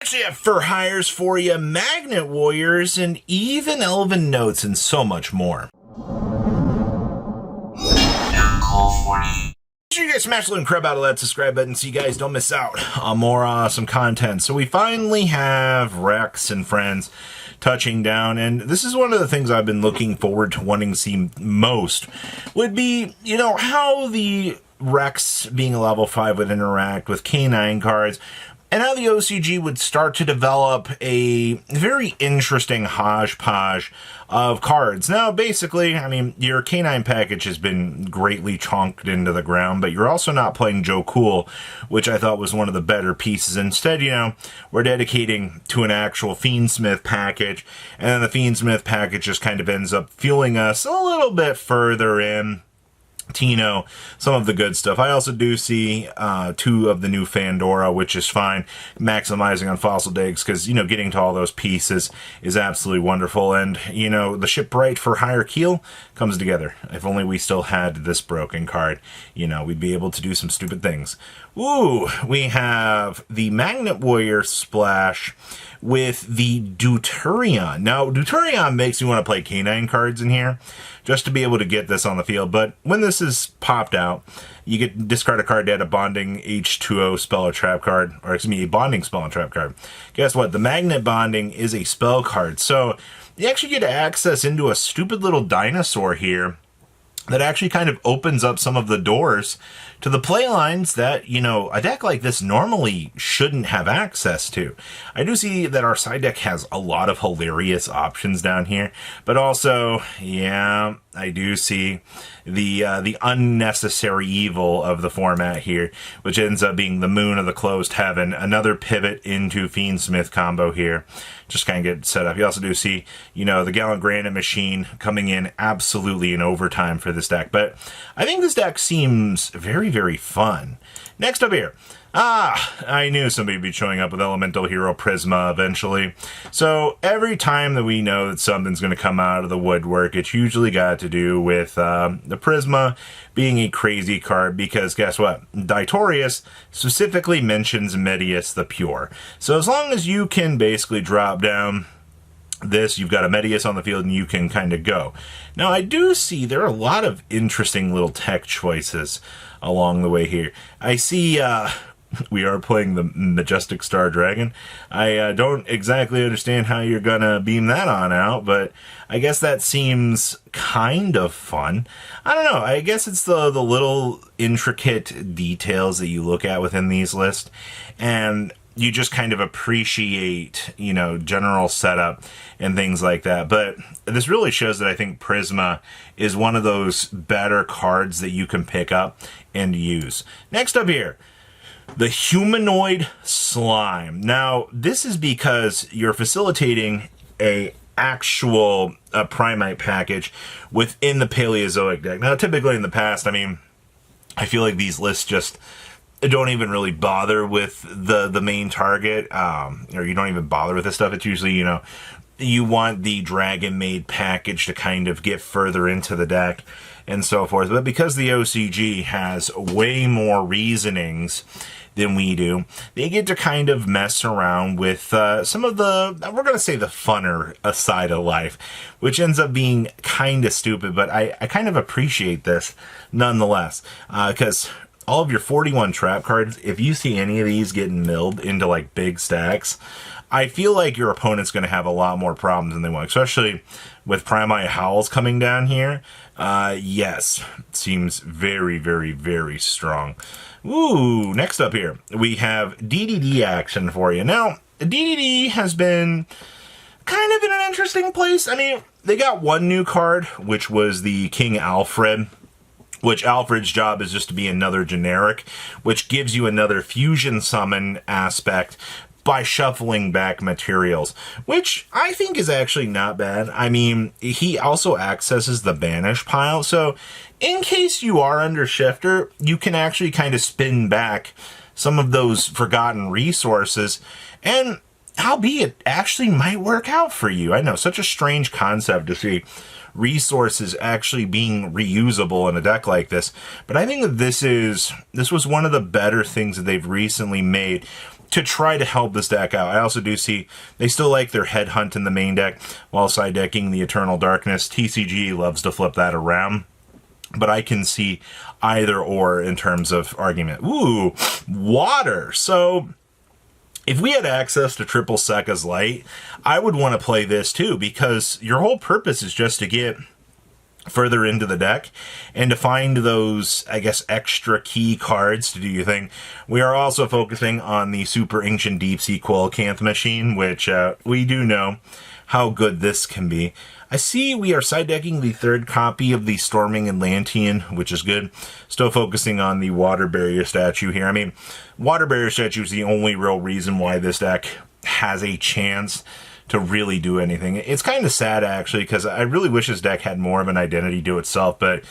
Actually have fur hires for you, magnet warriors, and even elven notes, and so much more. Make sure you guys smash the little crap out of that subscribe button so you guys don't miss out on more awesome content. So we finally have Rex and friends touching down, and this is one of the things I've been looking forward to wanting to see most, would be, you know, how the Rex being a level 5 would interact with K9 cards, and how the OCG would start to develop a very interesting hodgepodge of cards. Now, basically, I mean, your K9 package has been greatly chonked into the ground, but you're also not playing Joe Cool, which I thought was one of the better pieces. Instead, you know, we're dedicating to an actual Fiendsmith package, and then the Fiendsmith package just kind of ends up fueling us a little bit further in Tino, some of the good stuff. I also do see 2 of the new Fandora, which is fine, maximizing on fossil digs, because, you know, getting to all those pieces is absolutely wonderful. And, you know, the shipwright for Higher Keel comes together. If only we still had this broken card, you know, we'd be able to do some stupid things. Ooh, we have the Magnet Warrior splash with the Deuturion. Now, Deuturion makes me want to play K9 cards in here, just to be able to get this on the field. But when this is popped out, you get discard a card to add a bonding H2O spell or trap card, or excuse me, a bonding spell and trap card. Guess what? The magnet bonding is a spell card, so you actually get access into a stupid little dinosaur here that actually kind of opens up some of the doors to the play lines that, you know, a deck like this normally shouldn't have access to. I do see that our side deck has a lot of hilarious options down here, but also, yeah, I do see the unnecessary evil of the format here, which ends up being the Moon of the Closed Heaven, another pivot into Fiendsmith combo here. Just kind of get set up. You also do see, you know, the Gallant Granite Machine coming in absolutely in overtime for this deck, but I think this deck seems very, very fun. Next up here, I knew somebody would be showing up with Elemental Hero Prisma eventually. So every time that we know that something's going to come out of the woodwork, it's usually got to do with the Prisma being a crazy card, because guess what? Daitorius specifically mentions Medius the Pure. So as long as you can basically drop down this, you've got a Medius on the field and you can kind of go. Now, I do see there are a lot of interesting little tech choices along the way here. I see we are playing the Majestic Star Dragon. I don't exactly understand how you're gonna beam that on out, but I guess that seems kind of fun. I don't know, I guess it's the little intricate details that you look at within these lists, and you just kind of appreciate, you know, general setup and things like that. But this really shows that I think Prisma is one of those better cards that you can pick up and use. Next up here, the Humanoid Slime. Now, this is because you're facilitating a actual Primite package within the Paleozoic deck. Now, typically in the past, I mean, I feel like these lists just don't even really bother with the main target, or you don't even bother with this stuff. It's usually, you know, you want the Dragon Maid package to kind of get further into the deck and so forth. But because the OCG has way more reasonings than we do, they get to kind of mess around with some of the, we're going to say the funner side of life, which ends up being kind of stupid, but I kind of appreciate this nonetheless, because all of your 41 trap cards, if you see any of these getting milled into like big stacks, I feel like your opponent's going to have a lot more problems than they want, especially with Primite Howls coming down here. Yes, it seems very, very, very strong. Ooh, next up here, we have DDD action for you. Now, DDD has been kind of in an interesting place. I mean, they got one new card, which was the King Alfred, which Alfred's job is just to be another generic, which gives you another fusion summon aspect by shuffling back materials, which I think is actually not bad. I mean, he also accesses the banish pile, so in case you are under shifter, you can actually kind of spin back some of those forgotten resources, and albeit actually might work out for you. I know, such a strange concept to see resources actually being reusable in a deck like this, but I think that this was one of the better things that they've recently made to try to help this deck out. I also do see they still like their Headhunt in the main deck while side decking the Eternal Darkness. TCG loves to flip that around, but I can see either or in terms of argument. Ooh, water. So if we had access to triple Sekka's Light, I would want to play this too, because your whole purpose is just to get further into the deck and to find those, I guess, extra key cards to do your thing. We are also focusing on the Super Ancient Deep-Sea Coelacanth machine, which we do know how good this can be. I see we are side decking the third copy of the Storming Atlantean, which is good. Still focusing on the Water Barrier statue here. I mean, Water Barrier statue is the only real reason why this deck has a chance to really do anything. It's kind of sad, actually, because I really wish this deck had more of an identity to itself, but,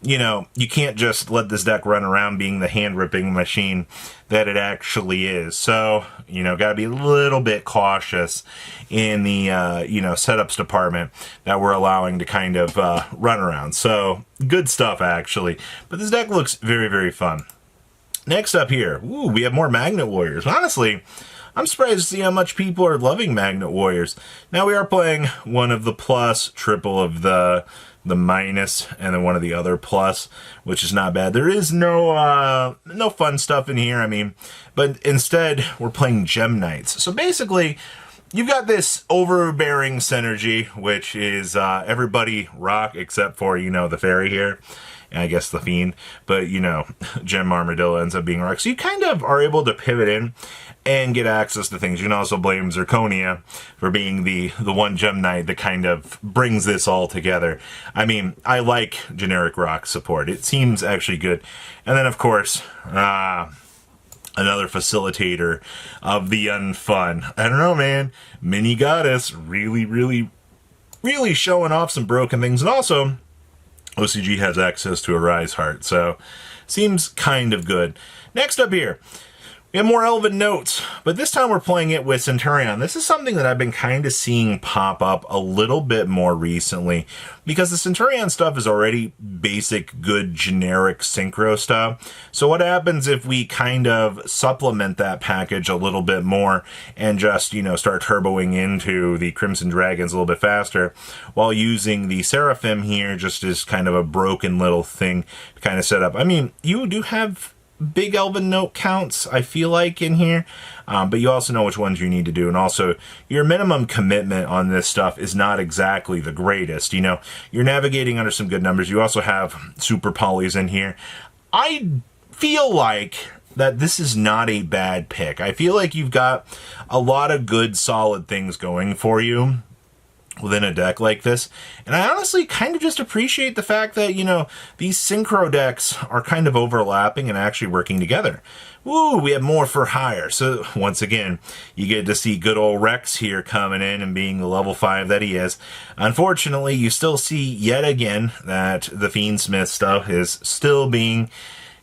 you know, you can't just let this deck run around being the hand-ripping machine that it actually is. So, you know, got to be a little bit cautious in the, you know, setups department that we're allowing to kind of run around. So, good stuff, actually. But this deck looks very, very fun. Next up here, ooh, we have more Magnet Warriors. Honestly, I'm surprised to see how much people are loving Magnet Warriors. Now we are playing one of the plus, triple of the minus, and then one of the other plus, which is not bad. There is no fun stuff in here, I mean, but instead we're playing Gem Knights. So basically, you've got this overbearing synergy, which is everybody rock except for, you know, the fairy here. I guess the Fiend, but you know, Gem Armadillo ends up being rock. So you kind of are able to pivot in and get access to things. You can also blame Zirconia for being the one Gem Knight that kind of brings this all together. I mean, I like generic rock support. It seems actually good. And then, of course, another facilitator of the unfun. I don't know, man. Mini Goddess really, really, really showing off some broken things. And also, OCG has access to a Rise Heart, so seems kind of good. Next up here, we have more Elvennotes, but this time we're playing it with Centurion. This is something that I've been kind of seeing pop up a little bit more recently, because the Centurion stuff is already basic, good, generic synchro stuff. So what happens if we kind of supplement that package a little bit more and just, you know, start turboing into the Crimson Dragons a little bit faster while using the Seraphim here just as kind of a broken little thing to kind of set up. I mean, you do have big Elvennote counts, I feel like, in here, but you also know which ones you need to do, and also your minimum commitment on this stuff is not exactly the greatest. You know, you're navigating under some good numbers. You also have super polys in here. I feel like that this is not a bad pick. I feel like you've got a lot of good, solid things going for you within a deck like this. And I honestly kind of just appreciate the fact that, you know, these synchro decks are kind of overlapping and actually working together. Woo, we have more for hire. So once again, you get to see good old Rex here coming in and being the level 5 that he is. Unfortunately, you still see yet again that the Fiendsmith stuff is still being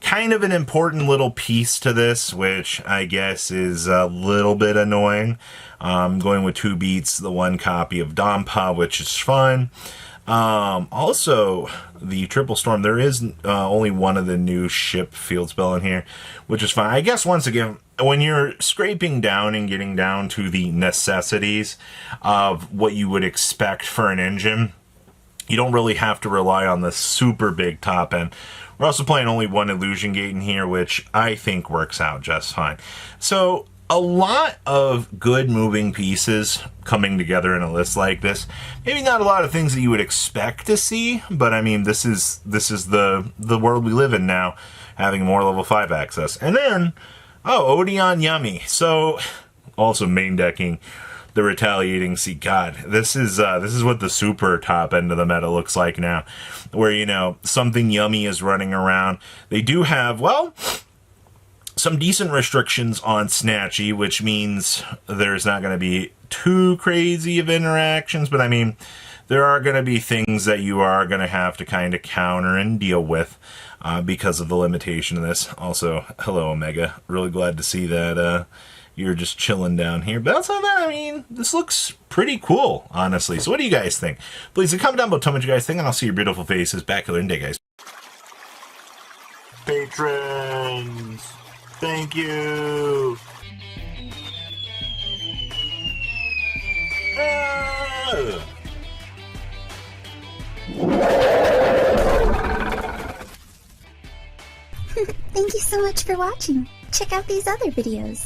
kind of an important little piece to this, which I guess is a little bit annoying. Going with 2 beats, the 1 copy of Dompa, which is fun. Also, the Triple Storm, there is only one of the new ship field spell in here, which is fine. I guess, once again, when you're scraping down and getting down to the necessities of what you would expect for an engine, you don't really have to rely on the super big top end. We're also playing only 1 Illusion Gate in here, which I think works out just fine. So, a lot of good moving pieces coming together in a list like this. Maybe not a lot of things that you would expect to see, but I mean, this is the world we live in now, having more level 5 access. And then, Odeon Yummy. So, also main decking the Retaliating Sea. God, this is what the super top end of the meta looks like now, where, you know, something yummy is running around. They do have, well, some decent restrictions on Snatchy, which means there's not going to be too crazy of interactions, but I mean, there are going to be things that you are going to have to kind of counter and deal with because of the limitation of this. Also, hello, Omega. Really glad to see that you're just chilling down here. But outside of that, I mean, this looks pretty cool, honestly. So what do you guys think? Please comment down below, tell me what you guys think, and I'll see your beautiful faces back here in a day, guys. Patrons! Thank you! Thank you so much for watching. Check out these other videos.